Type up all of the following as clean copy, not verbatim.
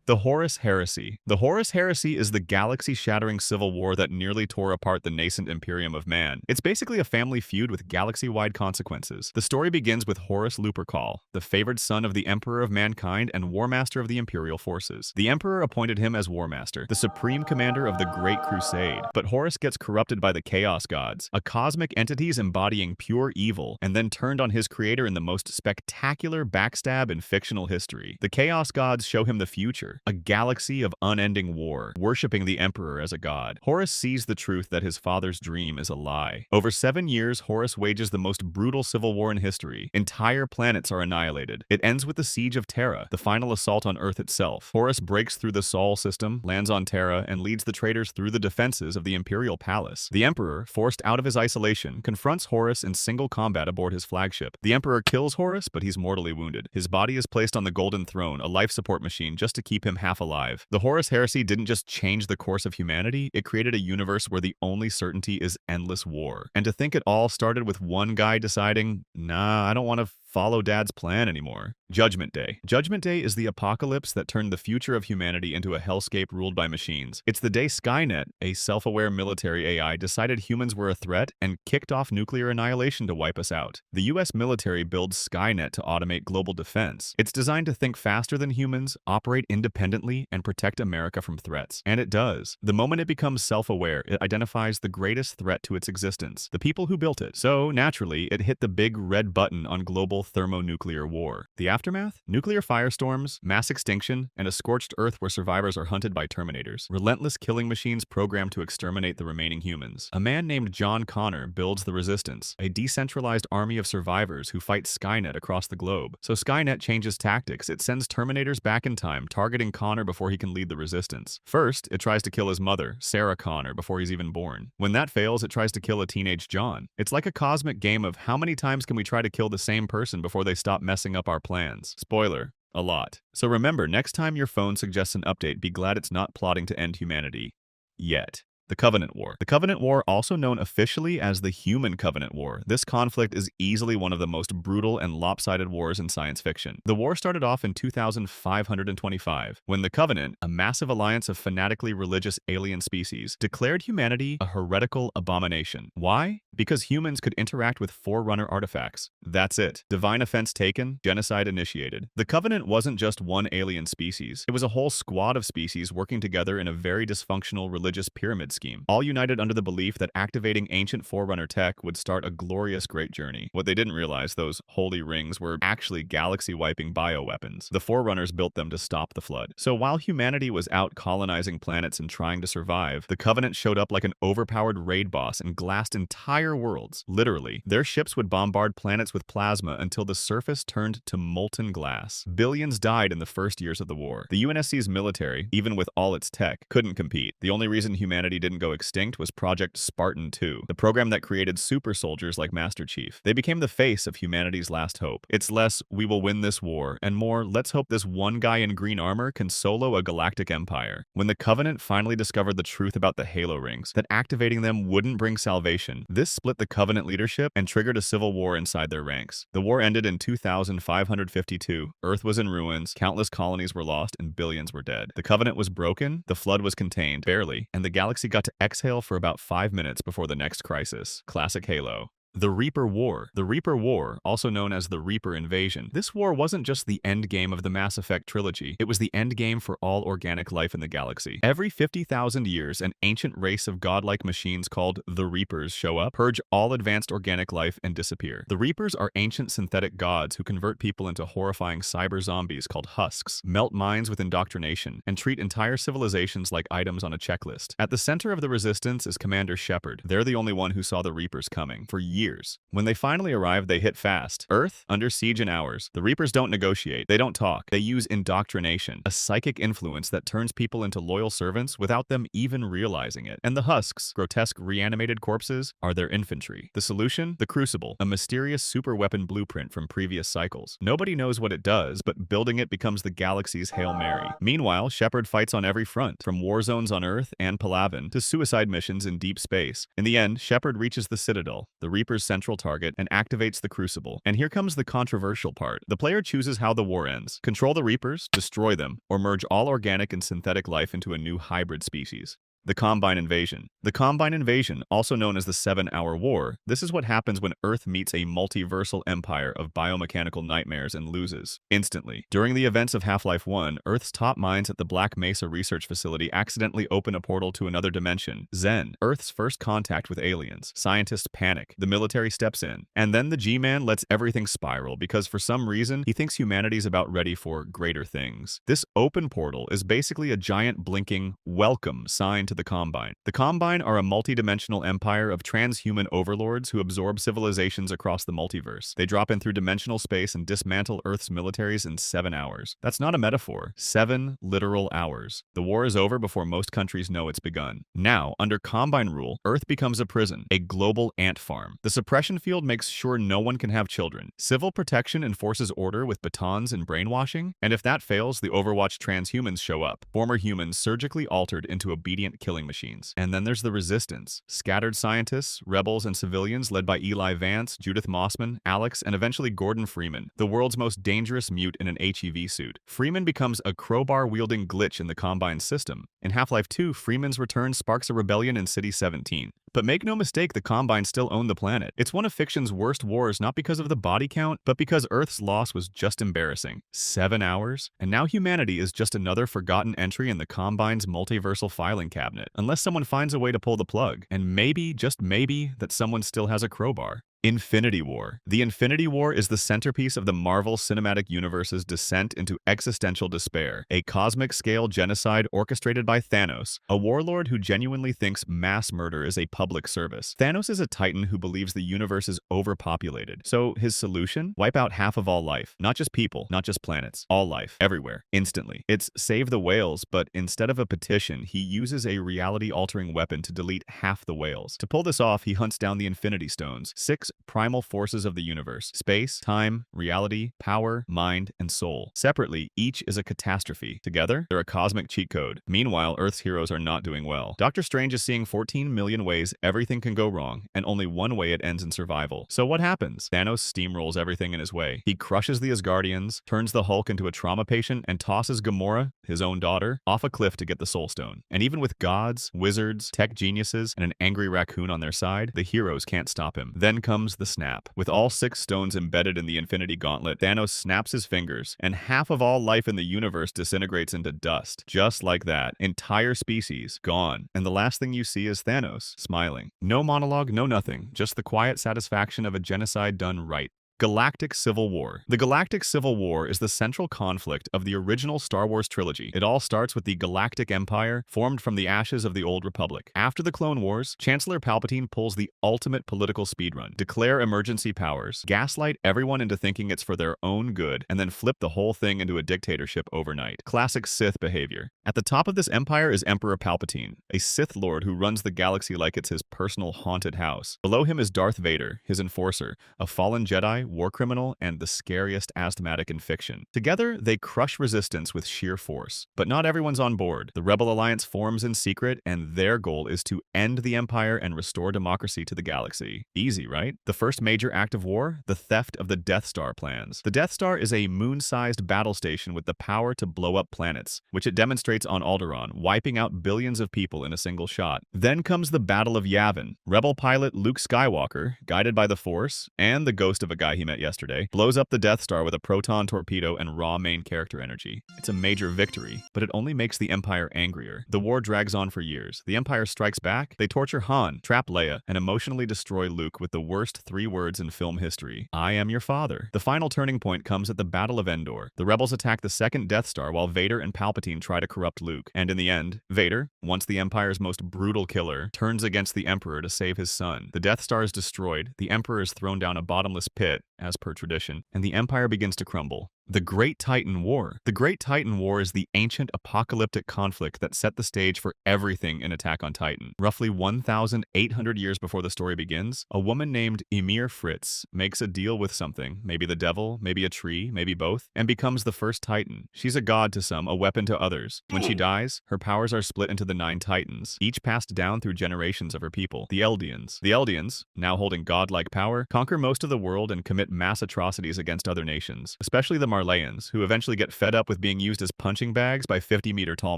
The Horus Heresy. The Horus Heresy is the galaxy-shattering civil war that nearly tore apart the nascent Imperium of Man. It's basically a family feud with galaxy-wide consequences. The story begins with Horus Lupercal, the favored son of the Emperor of Mankind and Warmaster of the Imperial forces. The Emperor appointed him as Warmaster, the supreme commander of the Great Crusade. But Horus gets corrupted by the Chaos Gods, a cosmic entities embodying pure evil, and then turned on his creator in the most spectacular backstab in fictional history. The Chaos Gods show him the future, a galaxy of unending war, worshipping the Emperor as a god. Horus sees the truth that his father's dream is a lie. Over 7 years, Horus wages the most brutal civil war in history. Entire planets are annihilated. It ends with the Siege of Terra, the final assault on Earth itself. Horus breaks through the Sol system, lands on Terra, and leads the traitors through the defenses of the Imperial Palace. The Emperor, forced out of his isolation, confronts Horus in single combat aboard his flagship. The Emperor kills Horus, but he's mortally wounded. His body is placed on the Golden Throne, a life support machine, just to keep him half alive. The Horus Heresy didn't just change the course of humanity, it created a universe where the only certainty is endless war. And to think it all started with one guy deciding, nah, I don't want to follow Dad's plan anymore. Judgment Day. Judgment Day is the apocalypse that turned the future of humanity into a hellscape ruled by machines. It's the day Skynet, a self-aware military AI, decided humans were a threat and kicked off nuclear annihilation to wipe us out. The US military builds Skynet to automate global defense. It's designed to think faster than humans, operate independently, and protect America from threats. And it does. The moment it becomes self-aware, it identifies the greatest threat to its existence, the people who built it. So, naturally, it hit the big red button on global thermonuclear war. The aftermath? Nuclear firestorms, mass extinction, and a scorched earth where survivors are hunted by Terminators. Relentless killing machines programmed to exterminate the remaining humans. A man named John Connor builds the Resistance, a decentralized army of survivors who fight Skynet across the globe. So Skynet changes tactics. It sends Terminators back in time, targeting Connor before he can lead the Resistance. First, it tries to kill his mother, Sarah Connor, before he's even born. When that fails, it tries to kill a teenage John. It's like a cosmic game of how many times can we try to kill the same person before they stop messing up our plans. Spoiler, a lot. So remember, next time your phone suggests an update, be glad it's not plotting to end humanity. Yet. The Covenant War. The Covenant War, also known officially as the Human Covenant War. This conflict is easily one of the most brutal and lopsided wars in science fiction. The war started off in 2525, when the Covenant, a massive alliance of fanatically religious alien species, declared humanity a heretical abomination. Why? Because humans could interact with Forerunner artifacts. That's it. Divine offense taken, genocide initiated. The Covenant wasn't just one alien species. It was a whole squad of species working together in a very dysfunctional religious pyramid scheme, all united under the belief that activating ancient Forerunner tech would start a glorious great journey. What they didn't realize, those holy rings were actually galaxy-wiping bioweapons. The Forerunners built them to stop the flood. So while humanity was out colonizing planets and trying to survive, the Covenant showed up like an overpowered raid boss and glassed entire worlds. Literally, their ships would bombard planets with plasma until the surface turned to molten glass. Billions died in the first years of the war. The UNSC's military, even with all its tech, couldn't compete. The only reason humanity didn't go extinct was Project Spartan 2, the program that created super soldiers like Master Chief. They became the face of humanity's last hope. It's less, we will win this war, and more, let's hope this one guy in green armor can solo a galactic empire. When the Covenant finally discovered the truth about the Halo rings, that activating them wouldn't bring salvation, this split the Covenant leadership and triggered a civil war inside their ranks. The war ended in 2552. Earth was in ruins, countless colonies were lost, and billions were dead. The Covenant was broken, the flood was contained, barely, and the galaxy got to exhale for about 5 minutes before the next crisis. Classic Halo. The Reaper War. The Reaper War, also known as the Reaper Invasion. This war wasn't just the endgame of the Mass Effect trilogy, it was the endgame for all organic life in the galaxy. Every 50,000 years, an ancient race of godlike machines called the Reapers show up, purge all advanced organic life, and disappear. The Reapers are ancient synthetic gods who convert people into horrifying cyber zombies called husks, melt minds with indoctrination, and treat entire civilizations like items on a checklist. At the center of the Resistance is Commander Shepard. They're the only one who saw the Reapers coming. For years. When they finally arrive, they hit fast. Earth, under siege in hours. The Reapers don't negotiate. They don't talk. They use indoctrination, a psychic influence that turns people into loyal servants without them even realizing it. And the husks, grotesque reanimated corpses, are their infantry. The solution? The Crucible, a mysterious superweapon blueprint from previous cycles. Nobody knows what it does, but building it becomes the galaxy's Hail Mary. Meanwhile, Shepard fights on every front, from war zones on Earth and Palaven to suicide missions in deep space. In the end, Shepard reaches the Citadel. The Reapers Reaper's central target and activates the Crucible. And here comes the controversial part. The player chooses how the war ends. Control the Reapers, destroy them, or merge all organic and synthetic life into a new hybrid species. The Combine Invasion. The Combine Invasion, also known as the 7-Hour War, this is what happens when Earth meets a multiversal empire of biomechanical nightmares and loses, instantly. During the events of Half-Life 1, Earth's top minds at the Black Mesa Research Facility accidentally open a portal to another dimension, Zen, Earth's first contact with aliens. Scientists panic, the military steps in, and then the G-Man lets everything spiral because for some reason, he thinks humanity's about ready for greater things. This open portal is basically a giant blinking welcome sign to the Combine. The Combine are a multi-dimensional empire of transhuman overlords who absorb civilizations across the multiverse. They drop in through dimensional space and dismantle Earth's militaries in 7 hours. That's not a metaphor. 7 literal hours. The war is over before most countries know it's begun. Now, under Combine rule, Earth becomes a prison, a global ant farm. The suppression field makes sure no one can have children. Civil protection enforces order with batons and brainwashing, and if that fails, the Overwatch transhumans show up, former humans surgically altered into obedient killing machines. And then there's the resistance. Scattered scientists, rebels, and civilians led by Eli Vance, Judith Mossman, Alex, and eventually Gordon Freeman, the world's most dangerous mute in an HEV suit. Freeman becomes a crowbar-wielding glitch in the Combine system. In Half-Life 2, Freeman's return sparks a rebellion in City 17. But make no mistake, the Combine still own the planet. It's one of fiction's worst wars not because of the body count, but because Earth's loss was just embarrassing. 7 hours? And now humanity is just another forgotten entry in the Combine's multiversal filing cabinet, unless someone finds a way to pull the plug. And maybe, just maybe, that someone still has a crowbar. Infinity War. The Infinity War is the centerpiece of the Marvel Cinematic Universe's descent into existential despair, a cosmic-scale genocide orchestrated by Thanos, a warlord who genuinely thinks mass murder is a public service. Thanos is a titan who believes the universe is overpopulated. So his solution? Wipe out half of all life. Not just people, not just planets. All life. Everywhere. Instantly. It's save the whales, but instead of a petition, he uses a reality-altering weapon to delete half the whales. To pull this off, he hunts down the Infinity Stones, 6 primal forces of the universe: space, time, reality, power, mind, and soul. Separately, each is a catastrophe. Together, they're a cosmic cheat code. Meanwhile, Earth's heroes are not doing well. Doctor Strange is seeing 14 million ways everything can go wrong, and only one way it ends in survival. So what happens? Thanos steamrolls everything in his way. He crushes the Asgardians, turns the Hulk into a trauma patient, and tosses Gamora, his own daughter, off a cliff to get the Soul Stone. And even with gods, wizards, tech geniuses, and an angry raccoon on their side, the heroes can't stop him. Then comes the snap. With all 6 stones embedded in the Infinity Gauntlet, Thanos snaps his fingers, and half of all life in the universe disintegrates into dust. Just like that. Entire species gone. And the last thing you see is Thanos, smiling. No monologue, no nothing. Just the quiet satisfaction of a genocide done right. Galactic Civil War. The Galactic Civil War is the central conflict of the original Star Wars trilogy. It all starts with the Galactic Empire, formed from the ashes of the Old Republic. After the Clone Wars, Chancellor Palpatine pulls the ultimate political speedrun, declare emergency powers, gaslight everyone into thinking it's for their own good, and then flip the whole thing into a dictatorship overnight. Classic Sith behavior. At the top of this empire is Emperor Palpatine, a Sith Lord who runs the galaxy like it's his personal haunted house. Below him is Darth Vader, his enforcer, a fallen Jedi, war criminal, and the scariest asthmatic in fiction. Together, they crush resistance with sheer force. But not everyone's on board. The Rebel Alliance forms in secret, and their goal is to end the Empire and restore democracy to the galaxy. Easy, right? The first major act of war? The theft of the Death Star plans. The Death Star is a moon-sized battle station with the power to blow up planets, which it demonstrates on Alderaan, wiping out billions of people in a single shot. Then comes the Battle of Yavin. Rebel pilot Luke Skywalker, guided by the Force, and the ghost of a guy he met yesterday, blows up the Death Star with a proton torpedo and raw main character energy. It's a major victory, but it only makes the Empire angrier. The war drags on for years. The Empire strikes back, they torture Han, trap Leia, and emotionally destroy Luke with the worst 3 words in film history: I am your father. The final turning point comes at the Battle of Endor. The rebels attack the second Death Star while Vader and Palpatine try to corrupt Luke. And in the end, Vader, once the Empire's most brutal killer, turns against the Emperor to save his son. The Death Star is destroyed, the Emperor is thrown down a bottomless pit, as per tradition, and the Empire begins to crumble. The Great Titan War. The Great Titan War is the ancient apocalyptic conflict that set the stage for everything in Attack on Titan. Roughly 1,800 years before the story begins, a woman named Ymir Fritz makes a deal with something, maybe the devil, maybe a tree, maybe both, and becomes the first Titan. She's a god to some, a weapon to others. When she dies, her powers are split into the 9 Titans, each passed down through generations of her people, the Eldians. The Eldians, now holding godlike power, conquer most of the world and commit mass atrocities against other nations, especially the Marleyans, who eventually get fed up with being used as punching bags by 50-meter-tall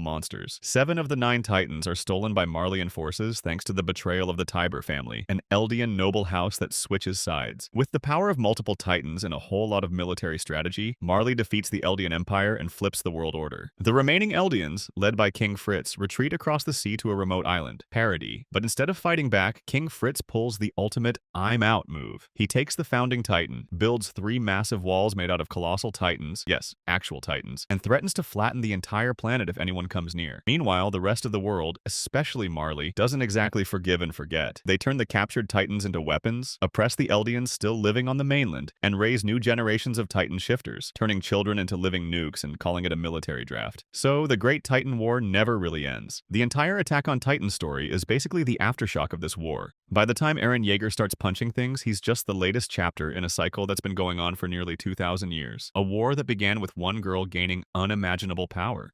monsters. 7 of the 9 Titans are stolen by Marleyan forces thanks to the betrayal of the Tiber family, an Eldian noble house that switches sides. With the power of multiple Titans and a whole lot of military strategy, Marley defeats the Eldian Empire and flips the world order. The remaining Eldians, led by King Fritz, retreat across the sea to a remote island, Parody. But instead of fighting back, King Fritz pulls the ultimate "I'm out" move. He takes the founding Titan, builds 3 massive walls made out of colossal Titans, yes, actual Titans, and threatens to flatten the entire planet if anyone comes near. Meanwhile, the rest of the world, especially Marley, doesn't exactly forgive and forget. They turn the captured Titans into weapons, oppress the Eldians still living on the mainland, and raise new generations of Titan shifters, turning children into living nukes and calling it a military draft. So, the Great Titan War never really ends. The entire Attack on Titan story is basically the aftershock of this war. By the time Eren Yeager starts punching things, he's just the latest chapter in a cycle that's been going on for nearly 2,000 years. A war that began with one girl gaining unimaginable power.